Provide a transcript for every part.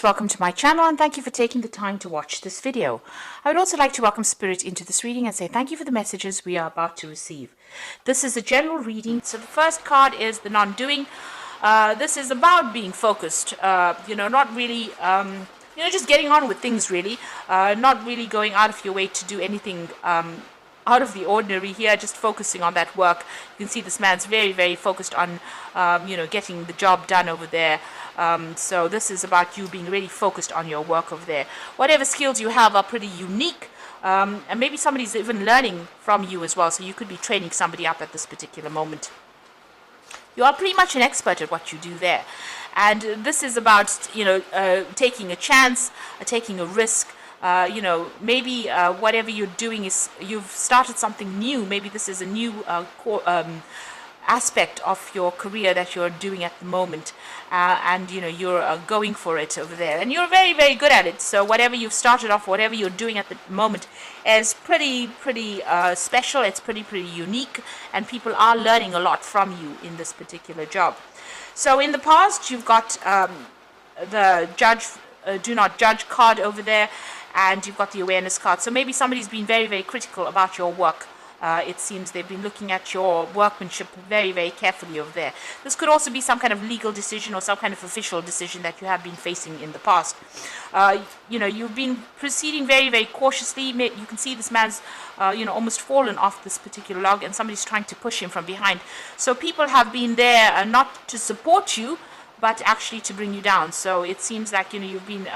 Welcome to my channel and thank you for taking the time to watch this video. I would also like to welcome Spirit into this reading and say thank you for the messages we are about to receive. This is a general reading. So the first card is the non-doing. This is about being focused, not really, just getting on with things really, not really going out of your way to do anything out of the ordinary here, just focusing on that work. You can see this man's very, very focused on, getting the job done over there. So this is about you being really focused on your work over there. Whatever skills you have are pretty unique, and maybe somebody's even learning from you as well. So you could be training somebody up at this particular moment. You are pretty much an expert at what you do there. And this is about, taking a chance, taking a risk. Maybe whatever you're doing is you've started something new. Maybe this is a new aspect of your career that you're doing at the moment, and you're going for it over there, and you're very, very good at it. So whatever you've started off, whatever you're doing at the moment is pretty special. It's pretty unique, and people are learning a lot from you in this particular job. So in the past, you've got the judge, do not judge card over there, and you've got the awareness card. So maybe somebody's been very, very critical about your work. It seems they've been looking at your workmanship very, very carefully over there. This could also be some kind of legal decision or some kind of official decision that you have been facing in the past. You've been proceeding very, very cautiously. You can see this man's, almost fallen off this particular log, and somebody's trying to push him from behind. So people have been there not to support you, but actually to bring you down. So it seems like, you've been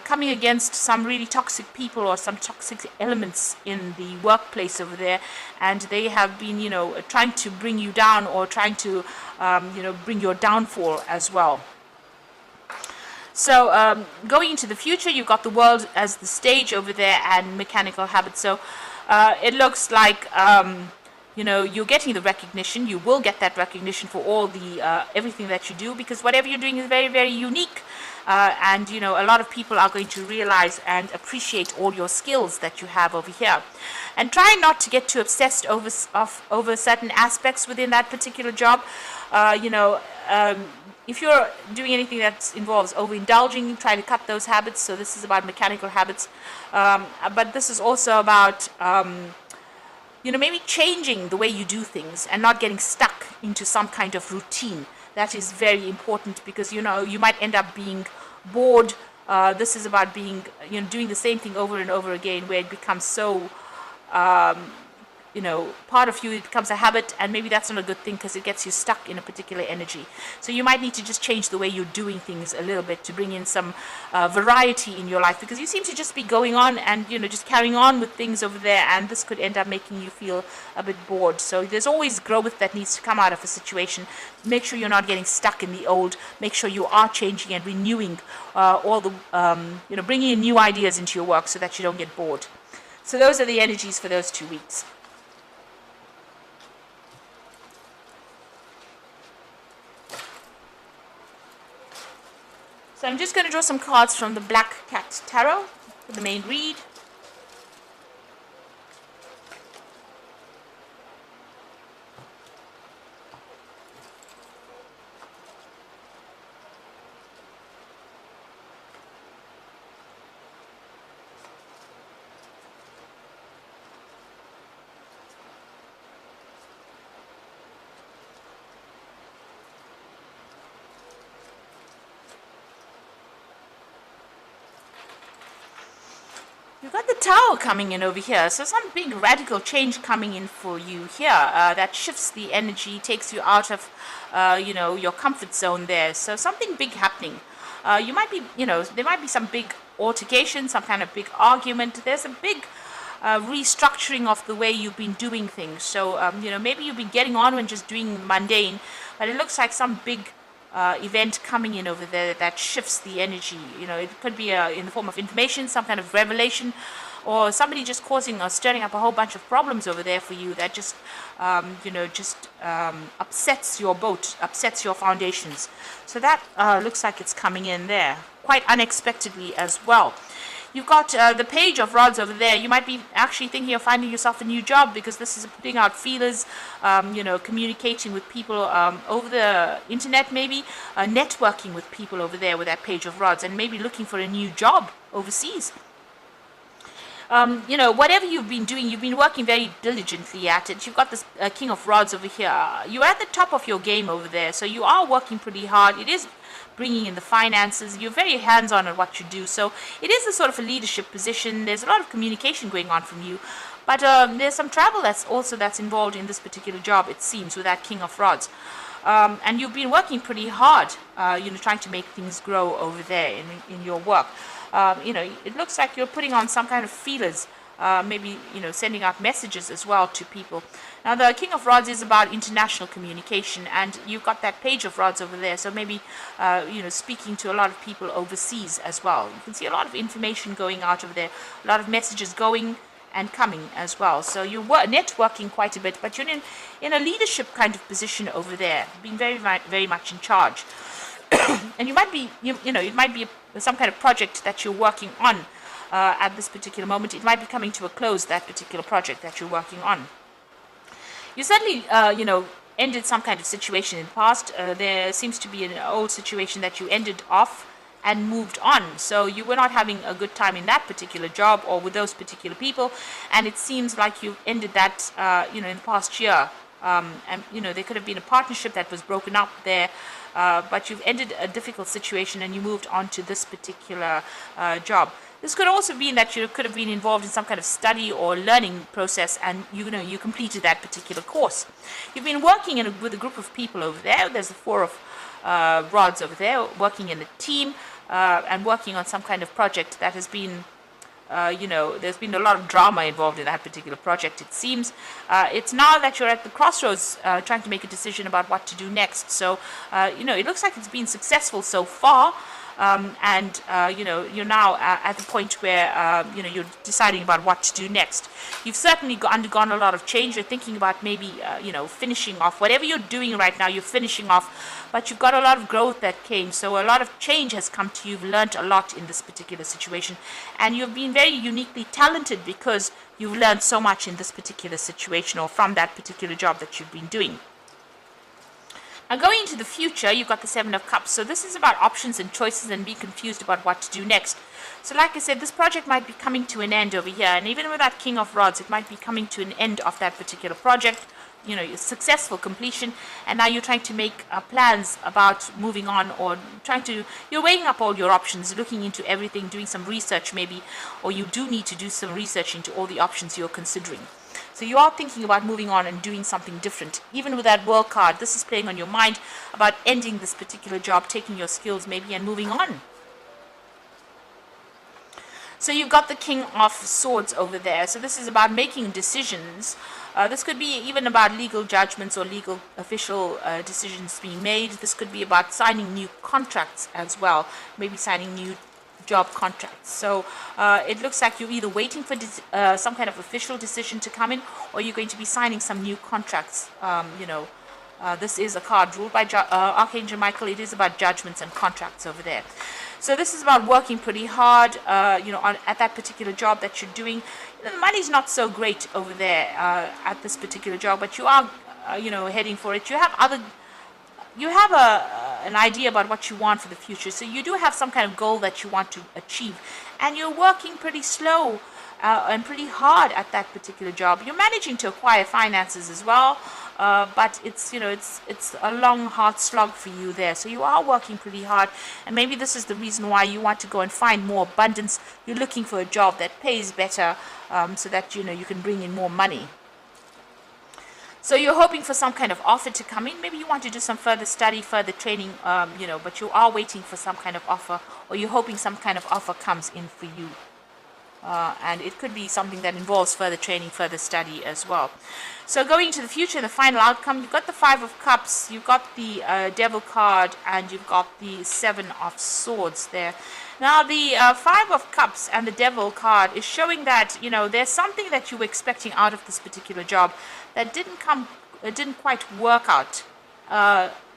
coming against some really toxic people or some toxic elements in the workplace over there, and they have been, trying to bring you down or trying to, bring your downfall as well. So going into the future, you've got the world as the stage over there and mechanical habits. So it looks like you're getting the recognition. You will get that recognition for all the everything that you do, because whatever you're doing is very, very unique. And a lot of people are going to realize and appreciate all your skills that you have over here. And try not to get too obsessed over certain aspects within that particular job. If you're doing anything that involves overindulging, try to cut those habits. So this is about mechanical habits, but this is also about maybe changing the way you do things and not getting stuck into some kind of routine. That is very important, because you might end up being bored. This is about being doing the same thing over and over again, where it becomes so part of you. It becomes a habit, and maybe that's not a good thing, because it gets you stuck in a particular energy. So you might need to just change the way you're doing things a little bit to bring in some variety in your life, because you seem to just be going on and just carrying on with things over there, and this could end up making you feel a bit bored. So there's always growth that needs to come out of a situation. Make sure you're not getting stuck in the old. Make sure you are changing and renewing all the bringing in new ideas into your work so that you don't get bored. So those are the energies for those 2 weeks. So I'm just going to draw some cards from the Black Cat Tarot for the main read. You've got the Tower coming in over here, so some big radical change coming in for you here that shifts the energy, takes you out of, your comfort zone there. So something big happening. You might be, there might be some big altercation, some kind of big argument. There's a big restructuring of the way you've been doing things. So, maybe you've been getting on and just doing mundane, but it looks like some big event coming in over there that shifts the energy. It could be in the form of information, some kind of revelation, or somebody just causing or stirring up a whole bunch of problems over there for you that just upsets your boat, upsets your foundations. So that looks like it's coming in there quite unexpectedly as well. You've got the page of rods over there. You might be actually thinking of finding yourself a new job, because this is putting out feelers, communicating with people over the internet, maybe networking with people over there with that page of rods, and maybe looking for a new job overseas. Whatever you've been doing, you've been working very diligently at it. You've got this King of Rods over here. You're at the top of your game over there, so you are working pretty hard. It is bringing in the finances. You're very hands-on at what you do, so it is a sort of a leadership position. There's a lot of communication going on from you, but there's some travel that's involved in this particular job, it seems, with that King of Rods. And you've been working pretty hard, trying to make things grow over there in your work. It looks like you're putting on some kind of feelers, maybe, sending out messages as well to people. Now, the King of Rods is about international communication, and you've got that page of rods over there, so maybe, speaking to a lot of people overseas as well. You can see a lot of information going out over there, a lot of messages going and coming as well. So you're networking quite a bit, but you're in a leadership kind of position over there, being very, very much in charge. And you might be, it might be some kind of project that you're working on at this particular moment. It might be coming to a close, that particular project that you're working on. You certainly, ended some kind of situation in the past. There seems to be an old situation that you ended off and moved on. So you were not having a good time in that particular job or with those particular people. And it seems like you ended that, in the past year. And, there could have been a partnership that was broken up there. But you've ended a difficult situation and you moved on to this particular job. This could also mean that you could have been involved in some kind of study or learning process, and you completed that particular course. You've been working with a group of people over there. There's the four of rods over there, working in a team and working on some kind of project that has been there's been a lot of drama involved in that particular project, it seems. It's now that you're at the crossroads trying to make a decision about what to do next. So, it looks like it's been successful so far. You're now at the point where, you're deciding about what to do next. You've certainly undergone a lot of change. You're thinking about maybe, finishing off. Whatever you're doing right now, you're finishing off. But you've got a lot of growth that came. So a lot of change has come to you. You've learned a lot in this particular situation. And you've been very uniquely talented because you've learned so much in this particular situation or from that particular job that you've been doing. Now, going into the future, you've got the Seven of Cups. So this is about options and choices and being confused about what to do next. So like I said, this project might be coming to an end over here. And even with that King of Rods, it might be coming to an end of that particular project. Successful completion. And now you're trying to make plans about moving on, or you're weighing up all your options, looking into everything, doing some research maybe, or you do need to do some research into all the options you're considering. So you are thinking about moving on and doing something different. Even with that World card, this is playing on your mind about ending this particular job, taking your skills maybe and moving on. So you've got the King of Swords over there. So this is about making decisions. This could be even about legal judgments or legal official decisions being made. This could be about signing new contracts as well, maybe signing new job contracts. So it looks like you're either waiting for some kind of official decision to come in, or you're going to be signing some new contracts. This is a card ruled by Archangel Michael. It is about judgments and contracts over there. So this is about working pretty hard, at that particular job that you're doing. The money's not so great over there at this particular job, but you are, heading for it. You have an idea about what you want for the future. So you do have some kind of goal that you want to achieve, and you're working pretty slow and pretty hard at that particular job. You're managing to acquire finances as well, but it's a long, hard slog for you there. So you are working pretty hard, and maybe this is the reason why you want to go and find more abundance. You're looking for a job that pays better, so that you can bring in more money. So you're hoping for some kind of offer to come in. Maybe you want to do some further study, further training, but you are waiting for some kind of offer, or you're hoping some kind of offer comes in for you. And it could be something that involves further training, further study as well. So going into the future, the final outcome, you've got the Five of Cups, you've got the Devil card, and you've got the Seven of Swords there. Now, the Five of Cups and the Devil card is showing that, there's something that you were expecting out of this particular job that didn't quite work out.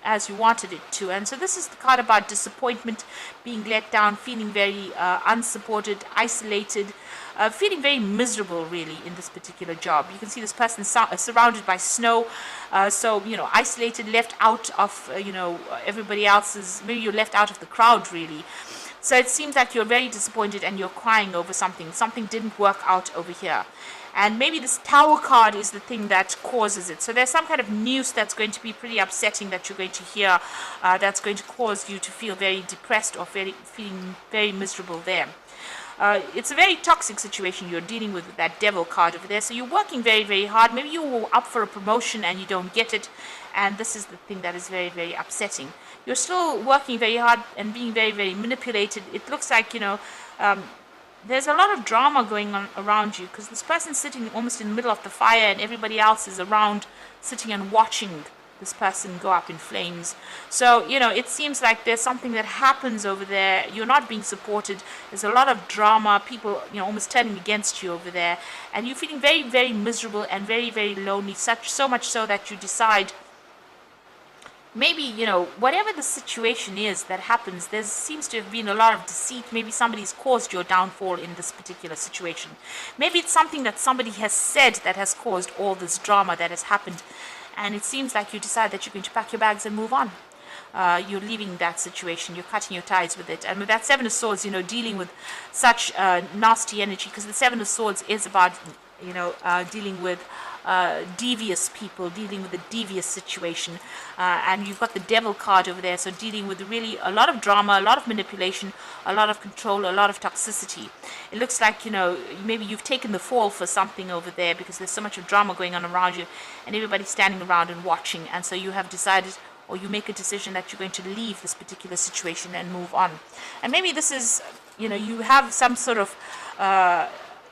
as you wanted it to. And so this is the card about disappointment, being let down, feeling very unsupported, isolated, feeling very miserable really in this particular job. You can see this person surrounded by snow, so isolated, left out of everybody else's. Maybe you're left out of the crowd really. So it seems like you're very disappointed and you're crying over something. Something didn't work out over here. And maybe this Tower card is the thing that causes it. So there's some kind of news that's going to be pretty upsetting that you're going to hear, that's going to cause you to feel very depressed or feeling very miserable there. It's a very toxic situation you're dealing with that Devil card over there. So you're working very, very hard. Maybe you were up for a promotion and you don't get it. And this is the thing that is very, very upsetting. You're still working very hard and being very, very manipulated. It looks like, there's a lot of drama going on around you, because this person's sitting almost in the middle of the fire and everybody else is around sitting and watching this person go up in flames. So, it seems like there's something that happens over there. You're not being supported. There's a lot of drama, people, almost turning against you over there. And you're feeling very, very miserable and very, very lonely, so much so that you decide, maybe, whatever the situation is that happens, there seems to have been a lot of deceit. Maybe somebody's caused your downfall in this particular situation. Maybe it's something that somebody has said that has caused all this drama that has happened. And it seems like you decide that you're going to pack your bags and move on. You're leaving that situation. You're cutting your ties with it. And with that Seven of Swords, dealing with such nasty energy, because the Seven of Swords is about, dealing with devious people, dealing with a devious situation. And you've got the Devil card over there, so dealing with really a lot of drama, a lot of manipulation, a lot of control, a lot of toxicity. It looks like, maybe you've taken the fall for something over there, because there's so much of drama going on around you and everybody's standing around and watching. And so you have decided, or you make a decision that you're going to leave this particular situation and move on. And maybe this is, you have some sort of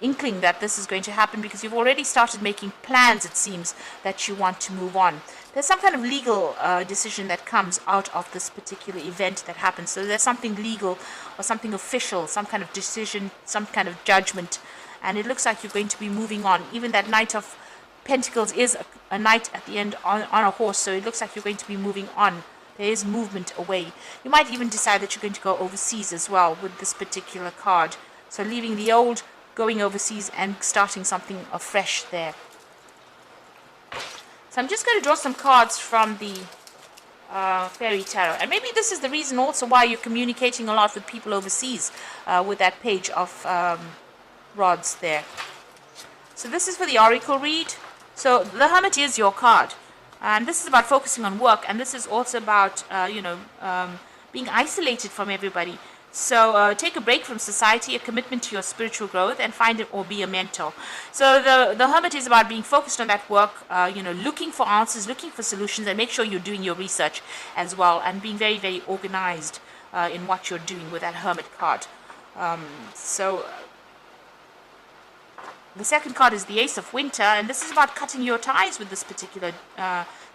inkling that this is going to happen, because you've already started making plans, it seems, that you want to move on. There's some kind of legal decision that comes out of this particular event that happens. So there's something legal or something official, some kind of decision, some kind of judgment. And it looks like you're going to be moving on. Even that Knight of Pentacles is a knight at the end on a horse. So it looks like you're going to be moving on. There is movement away. You might even decide that you're going to go overseas as well with this particular card. So leaving the old, going overseas and starting something afresh there. So I'm just going to draw some cards from the Fairy Tarot. And maybe this is the reason also why you're communicating a lot with people overseas with that Page of Rods there. So this is for the Oracle read. So the Hermit is your card. And this is about focusing on work. And this is also about, being isolated from everybody. So take a break from society, a commitment to your spiritual growth, and find it or be a mentor. So the Hermit is about being focused on that work, looking for answers, looking for solutions, and make sure you're doing your research as well, and being very, very organized in what you're doing with that Hermit card. The second card is the Ace of Winter, and this is about cutting your ties with this particular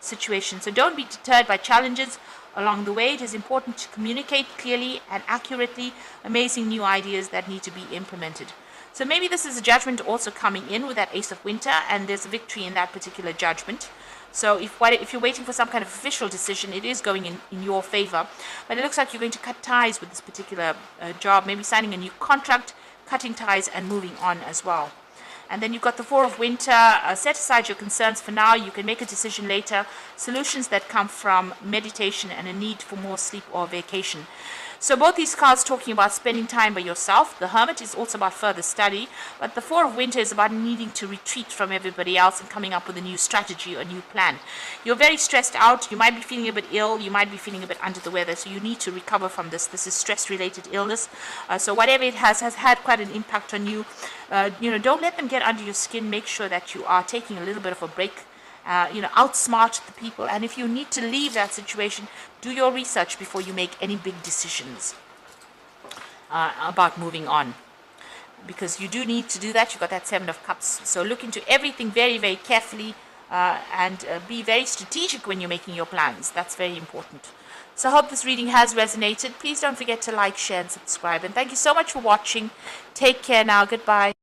situation. So don't be deterred by challenges along the way. It is important to communicate clearly and accurately amazing new ideas that need to be implemented. So maybe this is a judgment also coming in with that Ace of Winter, and there's a victory in that particular judgment. So if you're waiting for some kind of official decision, it is going in your favor. But it looks like you're going to cut ties with this particular job, maybe signing a new contract, cutting ties and moving on as well. And then you've got the Four of Winter. Set aside your concerns for now. You can make a decision later. Solutions that come from meditation and a need for more sleep or vacation. So both these cards talking about spending time by yourself. The Hermit is also about further study. But the Four of Winter is about needing to retreat from everybody else and coming up with a new strategy or a new plan. You're very stressed out. You might be feeling a bit ill. You might be feeling a bit under the weather. So you need to recover from this. This is stress-related illness. So whatever it has had quite an impact on you. Don't let them get under your skin. Make sure that you are taking a little bit of a break. Outsmart the people. And if you need to leave that situation, do your research before you make any big decisions about moving on. Because you do need to do that. You've got that Seven of Cups. So look into everything very, very carefully and be very strategic when you're making your plans. That's very important. So I hope this reading has resonated. Please don't forget to like, share, and subscribe. And thank you so much for watching. Take care now. Goodbye.